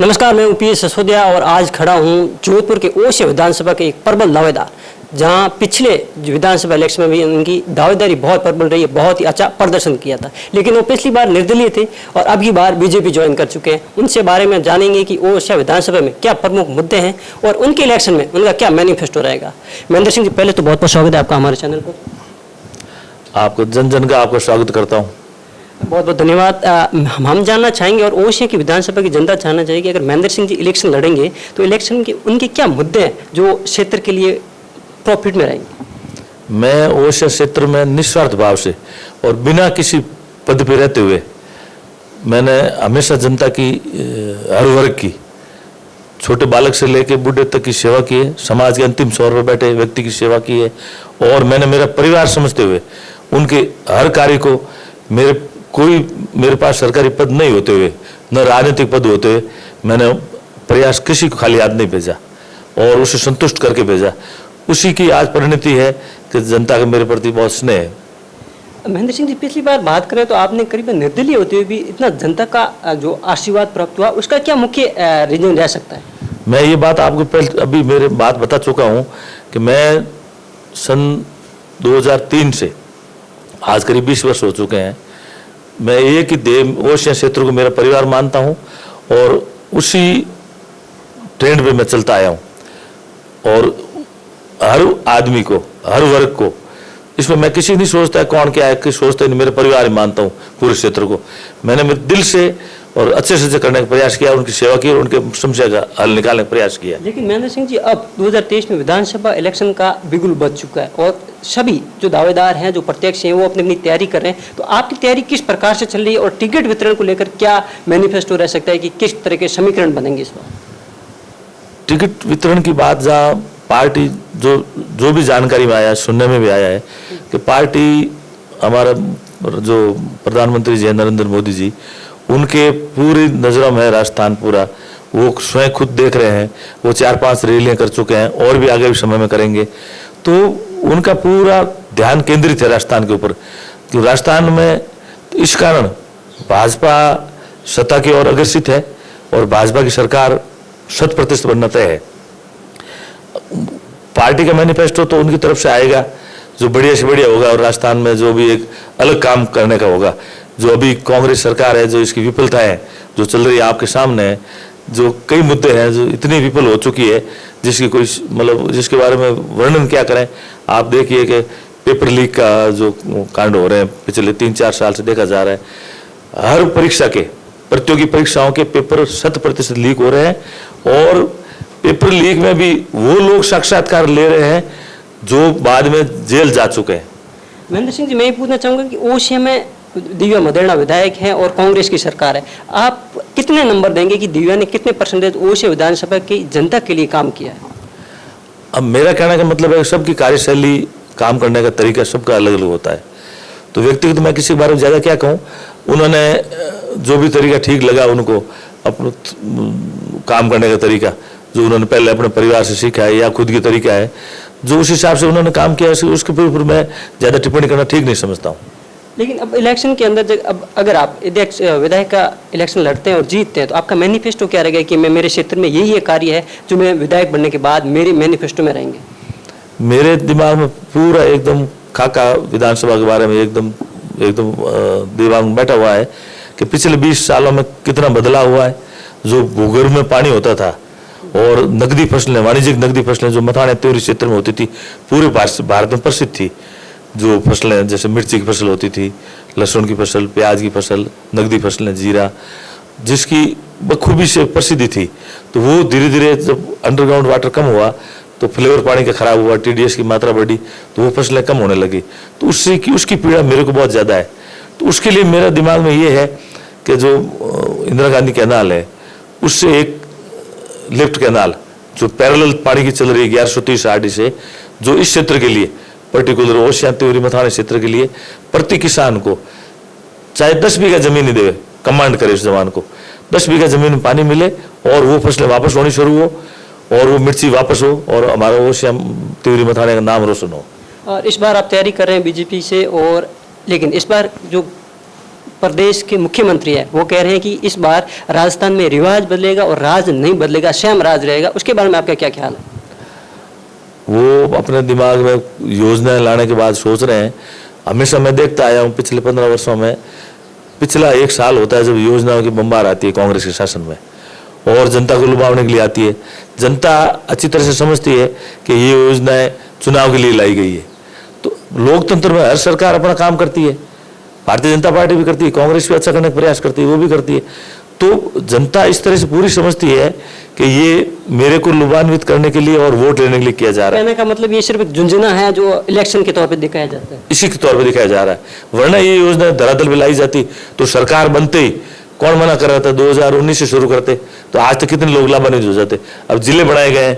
नमस्कार, मैं पीएस सिसोदिया और आज खड़ा हूं जोधपुर के ओसिया विधानसभा के एक प्रबल दावेदार, जहां पिछले विधानसभा इलेक्शन में भी उनकी दावेदारी बहुत प्रबल रही है, बहुत ही अच्छा प्रदर्शन किया था। लेकिन वो पिछली बार निर्दलीय थे और अब की बार बीजेपी ज्वाइन कर चुके हैं। उनसे बारे में जानेंगे कि ओसिया विधानसभा में क्या प्रमुख मुद्दे हैं और उनके इलेक्शन में उनका क्या मैनिफेस्टो रहेगा। महेंद्र सिंह जी, पहले तो बहुत बहुत स्वागत है आपका हमारे चैनल पर। आपको जन जन का आपका स्वागत करता हूँ। बहुत बहुत धन्यवाद। हम जानना चाहेंगे और ओसिया की विधानसभा की जनता जानना चाहेगी, अगर महेंद्र सिंह जी इलेक्शन लड़ेंगे तो इलेक्शन के उनके क्या मुद्दे हैं जो क्षेत्र के लिए प्रॉफिट में रहेंगे। मैं ओसिया क्षेत्र में निस्वार्थ भाव से और बिना किसी पद पे रहते हुए मैंने हमेशा जनता की, हर वर्ग की, छोटे बालक से लेकर बूढ़े तक की सेवा की है। समाज के अंतिम छोर पर बैठे व्यक्ति की सेवा की है और मैंने मेरा परिवार समझते हुए उनके हर कार्य को, मेरे पास सरकारी पद नहीं होते हुए, न राजनीतिक पद होते हुए, मैंने प्रयास किसी को खाली हाथ नहीं भेजा और उसे संतुष्ट करके भेजा। उसी की आज परिणति है कि जनता का मेरे प्रति बहुत स्नेह है। महेंद्र सिंह जी, पिछली बार बात करें तो आपने करीबन निर्दलीय होते हुए भी इतना जनता का जो आशीर्वाद प्राप्त हुआ, उसका क्या मुख्य रीजन रह सकता है। मैं ये बात आपको पहले अभी मेरे बात बता चुका हूँ कि मैं सन 2003 से आज करीब 20 वर्ष हो चुके हैं। मैं एक ही देव ओसिया क्षेत्र को मेरा परिवार मानता हूँ और उसी ट्रेंड पे मैं चलता आया हूँ और हर आदमी को, हर वर्ग को, इसमें मैं किसी नहीं सोचता कौन क्या है, किसी सोचता नहीं, मेरे परिवार ही मानता हूँ पूरे क्षेत्र को। मैंने मेरे दिल से और अच्छे से करने का प्रयास किया, उनकी सेवा की और उनके समस्या का हल निकालने का प्रयास किया। लेकिन महेंद्र सिंह जी, अब 2023 में विधानसभा इलेक्शन का बिगुल बज चुका है और सभी जो दावेदार हैं, जो प्रत्यक्ष हैं, वो अपनी अपनी तैयारी कर रहे हैं। तो आपकी तैयारी किस प्रकार से चल रही है और टिकट वितरण को लेकर क्या मैनिफेस्टो रह सकता है कि किस तरह के समीकरण बनेंगे इस बार। टिकट वितरण की बात, जहाँ पार्टी जो भी जानकारी में आया, सुनने में भी आया है कि पार्टी, हमारा जो प्रधानमंत्री जी नरेंद्र मोदी जी, उनके पूरी नजरों में राजस्थान पूरा, वो स्वयं खुद देख रहे हैं। वो 4-5 रैलियां कर चुके हैं और भी आगे भी समय में करेंगे। तो उनका पूरा ध्यान केंद्रित है राजस्थान के ऊपर। तो राजस्थान में इस कारण भाजपा सत्ता की ओर अग्रसित है और भाजपा की सरकार 100% बनना तय है। पार्टी का मैनिफेस्टो तो उनकी तरफ से आएगा जो बढ़िया से बढ़िया होगा और राजस्थान में जो भी एक अलग काम करने का होगा। जो अभी कांग्रेस सरकार है, जो इसकी विफलताएं जो चल रही है आपके सामने है, जो कई मुद्दे हैं जो इतनी विफल हो चुकी है, जिसकी कोई मतलब जिसके बारे में वर्णन क्या करें। आप देखिए कि पेपर लीक का जो कांड हो रहे हैं पिछले 3-4 साल से देखा जा रहा है। हर परीक्षा के, प्रतियोगी परीक्षाओं के पेपर 100% लीक हो रहे हैं और पेपर लीक में भी वो लोग साक्षात्कार ले रहे हैं जो बाद में जेल जा चुके हैं। महेंद्र सिंह जी, मैं ये पूछना चाहूँगा कि ओसिया में दिव्या मदेरणा विधायक हैं और कांग्रेस की सरकार है, आप कितने नंबर देंगे कि दिव्या ने कितने परसेंटेज ओसिया विधानसभा की जनता के लिए काम किया है। अब मेरा कहने का मतलब है सबकी कार्यशैली, काम करने का तरीका सबका अलग अलग होता है। तो व्यक्तिगत मैं किसी के बारे में ज़्यादा क्या कहूँ, उन्होंने जो भी तरीका ठीक लगा उनको, अपना काम करने का तरीका जो उन्होंने पहले अपने परिवार से सीखा है या खुद की तरीका है, जो उस हिसाब से उन्होंने काम किया, उसके ऊपर मैं ज़्यादा टिप्पणी करना ठीक नहीं समझता हूँ। लेकिन अब इलेक्शन के अंदर अब अगर आप विधायक का इलेक्शन लड़ते हैं और जीतते हैं तो आपका मैनिफेस्टो क्या रहेगा कि मैं, मेरे क्षेत्र में यही एक कार्य है जो मैं विधायक बनने के बाद मेरे मैनिफेस्टो में रहेंगे। मेरे दिमाग में पूरा एकदम खाका विधानसभा के बारे में एकदम दिमाग में बैठा हुआ है कि पिछले 20 सालों में कितना बदलाव हुआ है। जो भूगर्भ में पानी होता था और नकदी फसलें, वाणिज्यिक नकदी फसलें जो मथाने त्योरी क्षेत्र में होती थी, पूरे भारत में प्रसिद्ध थी। जो फसलें जैसे मिर्ची की फसल होती थी, लहसुन की फसल, प्याज की फसल, नकदी फसलें, जीरा, जिसकी बखूबी से प्रसिद्धि थी, तो वो धीरे धीरे जब अंडरग्राउंड वाटर कम हुआ तो फ्लेवर पानी का खराब हुआ, TDS की मात्रा बढ़ी, तो वो फसलें कम होने लगी। तो उसकी पीड़ा मेरे को बहुत ज़्यादा है। तो उसके लिए मेरा दिमाग में ये है कि जो इंदिरा गांधी कैनाल है, उससे एक लिफ्ट कैनाल जो पैरेलल पानी की चल रही है 1130 RD से, जो इस क्षेत्र के लिए पर्टिकुलर ओसिया त्योरी मथाने क्षेत्र के लिए प्रति किसान को चाहे 10 बीघा जमीन ही देवे, कमांड करे उस जवान को, 10 बीघा जमीन में पानी मिले और वो फसलें वापस होनी शुरू हो और वो मिर्ची वापस हो और हमारा ओसिया त्योरी मथाने का नाम रोशन हो। और इस बार आप तैयारी कर रहे हैं बीजेपी से, और लेकिन इस बार जो प्रदेश के मुख्यमंत्री है वो कह रहे हैं कि इस बार राजस्थान में रिवाज बदलेगा और राज नहीं बदलेगा, सेम राज रहेगा, उसके बारे में आपका क्या ख्याल है? वो अपने दिमाग में योजनाएं लाने के बाद सोच रहे हैं। हमेशा मैं देखता आया हूँ पिछले 15 वर्षों में, पिछला 1 साल होता है जब योजनाओं की बम्बार आती है कांग्रेस के शासन में और जनता को लुभावने के लिए आती है। जनता अच्छी तरह से समझती है कि ये योजनाएं चुनाव के लिए लाई गई है। तो लोकतंत्र में हर सरकार अपना काम करती है, भारतीय जनता पार्टी भी करती है, कांग्रेस भी अच्छा करने का प्रयास करती है, वो भी करती है। तो जनता इस तरह से पूरी समझती है कि ये मेरे को लुभान्वित करने के लिए और वोट लेने के लिए किया जा रहा है। कहने का मतलब ये सिर्फ एक झुंझुना है जो इलेक्शन के तौर पे दिखाया जाता है, इसी के तौर पे दिखाया जा रहा है। वरना ये योजना धरातल पे लाई जाती तो सरकार बनते ही कौन मना कर रहा था? 2019 से शुरू करते तो आज तक कितने लोग लाभान्वित हो जाते। अब जिले बनाए गए,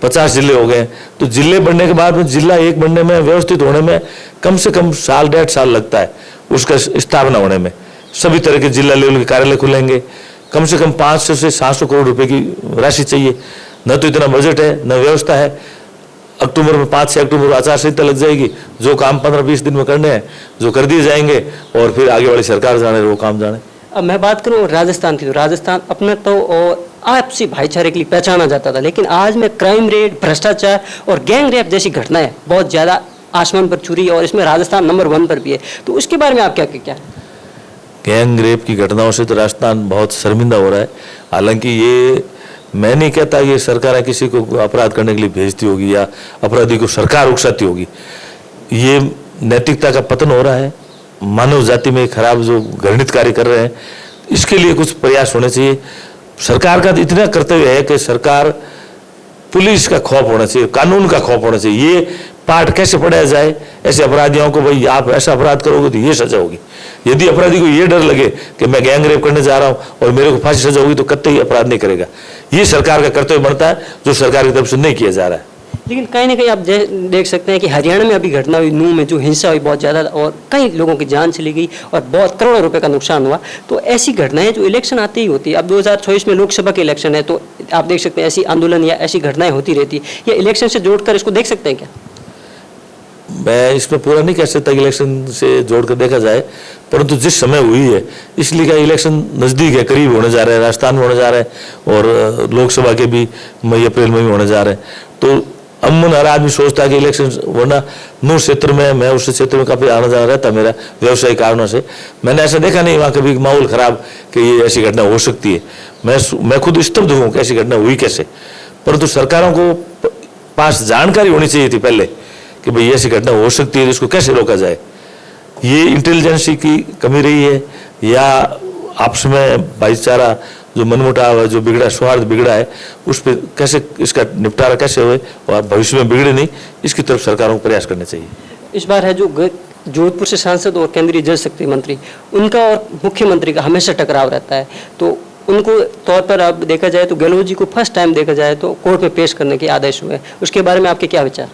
50 जिले हो गए, तो जिले बनने के बाद में जिला एक बनने में, व्यवस्थित होने में कम से कम 1.5 साल लगता है उसका स्थापना होने में। सभी तरह के जिला लेवल के कार्यालय खुलेंगे, कम से कम 500 से 700 करोड़ रुपए की राशि चाहिए। न तो इतना बजट है, न व्यवस्था है। अक्टूबर में 5 से अक्टूबर आचार संहिता लग जाएगी, जो काम 15-20 दिन में करने हैं जो कर दिए जाएंगे और फिर आगे वाली सरकार जाने वो काम जाने। अब मैं बात करूं राजस्थान की, तो राजस्थान अपने तो और आपसी भाईचारे के लिए पहचाना जाता था, लेकिन आज में क्राइम रेट, भ्रष्टाचार और गैंग रेप जैसी घटनाएं बहुत ज्यादा आसमान पर छू रही है और इसमें राजस्थान नंबर 1 पर भी है। तो उसके बारे में आप क्या? गैंग रेप की घटनाओं से तो राजस्थान बहुत शर्मिंदा हो रहा है। हालांकि ये मैं नहीं कहता ये सरकार किसी को अपराध करने के लिए भेजती होगी या अपराधी को सरकार उकसाती होगी। ये नैतिकता का पतन हो रहा है, मानव जाति में खराब जो घृणित कार्य कर रहे हैं, इसके लिए कुछ प्रयास होने चाहिए। सरकार का इतना कर्तव्य है कि सरकार पुलिस का खौफ होना चाहिए, कानून का खौफ होना चाहिए। ये पाठ कैसे पढ़ाया जाए ऐसे अपराधियों को, भाई आप ऐसा अपराध करोगे तो ये सजा होगी। यदि अपराधी को ये डर लगे कि मैं गैंग रेप करने जा रहा हूं और मेरे को फांसी सजा होगी तो कतई अपराध नहीं करेगा। ये सरकार का कर्तव्य बनता है जो सरकार की तरफ से नहीं किया जा रहा है। लेकिन कहीं ना कहीं आप देख सकते हैं कि हरियाणा में अभी घटना हुई, नूह में जो हिंसा हुई बहुत ज़्यादा और कई लोगों की जान चली गई और बहुत करोड़ों रुपए का नुकसान हुआ। तो ऐसी घटनाएं जो इलेक्शन आते ही होती है, अब 2024 में लोकसभा के इलेक्शन है, तो आप देख सकते हैं ऐसी आंदोलन या ऐसी घटनाएं होती रहती है। या इलेक्शन से जोड़कर इसको देख सकते हैं क्या? मैं इसमें पूरा नहीं कह सकता कि इलेक्शन से जोड़कर देखा जाए, परंतु जिस समय हुई है इसलिए क्या इलेक्शन नज़दीक है, करीब होने जा रहे हैं, राजस्थान में होने जा रहे हैं और लोकसभा के भी मई अप्रैल में भी होने जा रहे हैं। तो अमूमन हर आदमी सोचता है कि इलेक्शन, वरना नूर क्षेत्र में, मैं उस क्षेत्र में काफ़ी आना जाना रहता मेरा व्यवसायिक कारणों से, मैंने ऐसा देखा नहीं वहाँ कभी माहौल खराब कि ये ऐसी घटना हो सकती है। मैं खुद स्तब्ध हूँ कि ऐसी घटना हुई कैसे। परंतु सरकारों को पास जानकारी होनी चाहिए थी पहले कि भाई ऐसी घटना हो सकती है, इसको कैसे रोका जाए। ये इंटेलिजेंसी की कमी रही है या आपस में भाईचारा जो मनमुटाव है, जो बिगड़ा, सौहार्द बिगड़ा है, उस पर कैसे इसका निपटारा कैसे हुए और भविष्य में बिगड़े नहीं, इसकी तरफ सरकारों को प्रयास करने चाहिए। इस बार है जो जोधपुर से सांसद और केंद्रीय जल शक्ति मंत्री, उनका और मुख्यमंत्री का हमेशा टकराव रहता है। तो उनको तौर पर अब देखा जाए तो गहलोत जी को फर्स्ट टाइम देखा जाए तो कोर्ट में पेश करने के आदेश हुए, उसके बारे में आपके क्या विचार?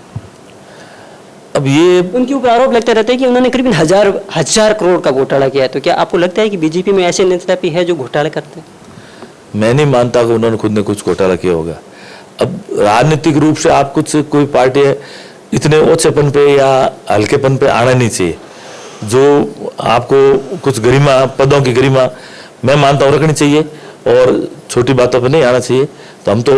अब ये उनके ऊपर आरोप लगता रहता है कि उन्होंने करीबन हजार करोड़ का घोटाला किया है। तो क्या आपको लगता है कि बीजेपी में ऐसे नेता भी है जो घोटाले करते हैं? मैं नहीं मानता कि उन्होंने खुद ने कुछ घोटाला किया होगा। अब राजनीतिक रूप से आप कुछ कोई पार्टी है इतने ओछेपन पे या हल्केपन पे आना नहीं चाहिए। जो आपको कुछ गरिमा, पदों की गरिमा मैं मानता हूँ रखनी चाहिए और छोटी बातों पे नहीं आना चाहिए। तो हम तो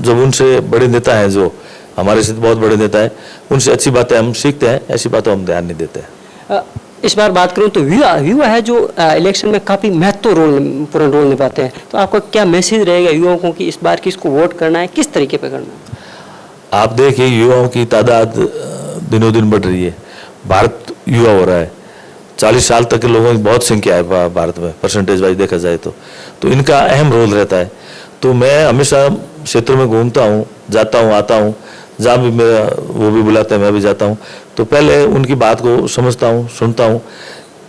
जब उनसे बड़े नेता हैं, जो हमारे से बहुत बड़े नेता हैं, उनसे अच्छी बातें हम सीखते हैं, ऐसी बातों हम ध्यान नहीं देते हैं। इस बार बात करूं तो युवा है जो इलेक्शन में काफ़ी महत्वपूर्ण रोल निभाते हैं। तो आपका क्या मैसेज रहेगा युवाओं को कि इस बार किसको वोट करना है, किस तरीके पे करना है? आप देखिए युवाओं की तादाद दिनों दिन बढ़ रही है, भारत युवा हो रहा है। 40 साल तक के लोगों की बहुत संख्या है भारत में, परसेंटेज वाइज देखा जाए तो इनका अहम रोल रहता है। तो मैं हमेशा क्षेत्र में घूमता हूँ, जाता हूँ, आता हूँ, जहाँ भी मेरा वो भी बुलाते हैं मैं भी जाता हूँ, तो पहले उनकी बात को समझता हूँ, सुनता हूँ।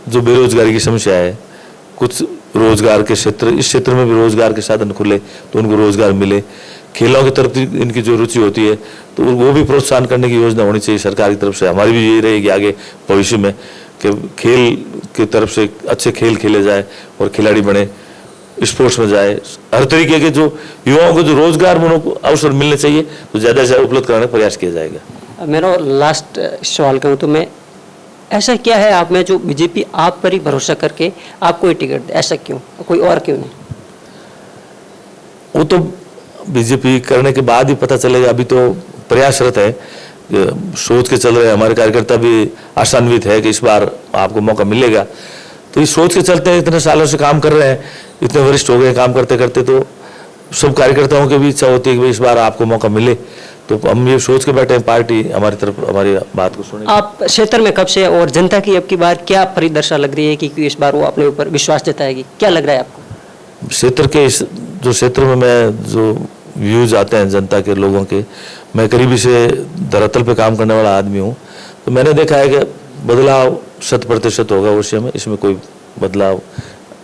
जो बेरोजगारी की समस्या है, कुछ रोजगार के क्षेत्र, इस क्षेत्र में भी रोजगार के साधन खुले तो उनको रोजगार मिले। खेलों की तरफ इनकी जो रुचि होती है तो वो भी प्रोत्साहन करने की योजना होनी चाहिए सरकार की तरफ से। हमारी भी यही रहेगी आगे भविष्य में कि खेल की तरफ से अच्छे खेल खेले जाए और खिलाड़ी बने, स्पोर्ट्स में जाए। हर तरीके के जो युवाओं को जो रोजगार अवसर मिलने चाहिए तो ज़्यादा से ज़्यादा उपलब्ध कराने का प्रयास किया जाएगा। मेरा लास्ट सवाल करूँ तो मैं ऐसा क्या है आप में जो बीजेपी आप पर ही भरोसा करके आपको ही टिकट दे? ऐसा क्यों, कोई और क्यों नहीं? वो तो बीजेपी करने के बाद ही पता चलेगा। अभी तो प्रयासरत है, सोच के चल रहे हैं। हमारे कार्यकर्ता भी आशान्वित है कि इस बार आपको मौका मिलेगा। तो इस सोच के चलते हैं, इतने सालों से काम कर रहे हैं, इतने वरिष्ठ हो गए काम करते करते, तो सब कार्यकर्ताओं की भी इच्छा होती है कि इस बार आपको मौका मिले। तो हम ये सोच के बैठे हैं, पार्टी हमारी तरफ हमारी बात को सुने। आप क्षेत्र में कब से और जनता की अब की बार क्या परिदर्शा लग रही है कि इस बार वो अपने ऊपर विश्वास जताएगी, क्या लग रहा है आपको? क्षेत्र के इस जो क्षेत्र में मैं जो व्यूज आते हैं जनता के लोगों के, मैं करीबी से धरातल पे काम करने वाला आदमी हूँ। तो मैंने देखा है कि बदलाव 100% होगा। उस में इसमें कोई बदलाव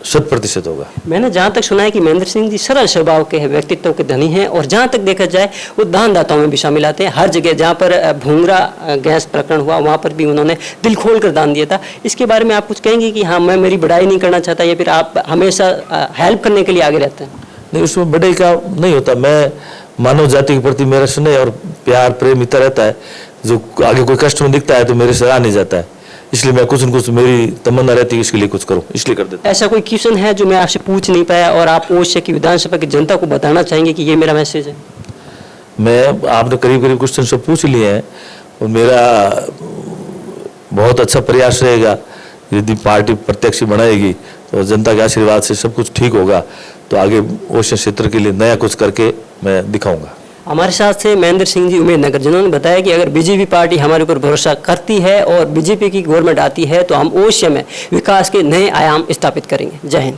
100% होगा। मैंने जहाँ तक सुना है कि महेंद्र सिंह जी सरल स्वभाव के हैं, व्यक्तित्व के धनी हैं, और जहाँ तक देखा जाए वो दानदाताओं में भी शामिल आते हैं। हर जगह जहाँ पर भूंगरा गैस प्रकरण हुआ वहाँ पर भी उन्होंने दिल खोल कर दान दिया था। इसके बारे में आप कुछ कहेंगे कि हाँ, मैं मेरी बड़ाई नहीं करना चाहता, या फिर आप हमेशा हेल्प करने के लिए आगे रहते हैं? नहीं, उसमें बड़ाई का नहीं होता। मैं मानव जाति के प्रति मेरा स्नेह और प्यार प्रेम इतना रहता है, जो आगे कोई कष्ट में दिखता है तो मेरे से आ नहीं जाता है। इसलिए मैं कुछ न कुछ मेरी तमन्ना रहती है इसके लिए कुछ करूं, इसलिए कर देता हूं। ऐसा कोई क्वेश्चन है जो मैं आपसे पूछ नहीं पाया और आप ओडिशा की विधानसभा की जनता को बताना चाहेंगे कि ये मेरा मैसेज है? मैं आपने करीब करीब क्वेश्चन सब पूछ लिए हैं, और मेरा बहुत अच्छा प्रयास रहेगा। यदि पार्टी प्रत्याशी बनाएगी तो जनता के आशीर्वाद से सब कुछ ठीक होगा, तो आगे ओडिशा क्षेत्र के लिए नया कुछ करके मैं दिखाऊंगा। हमारे साथ थे महेंद्र सिंह जी उम्मेदनगर, जिन्होंने बताया कि अगर बीजेपी पार्टी हमारे ऊपर भरोसा करती है और बीजेपी की गवर्नमेंट आती है तो हम ओडिशा में विकास के नए आयाम स्थापित करेंगे। जय हिंद।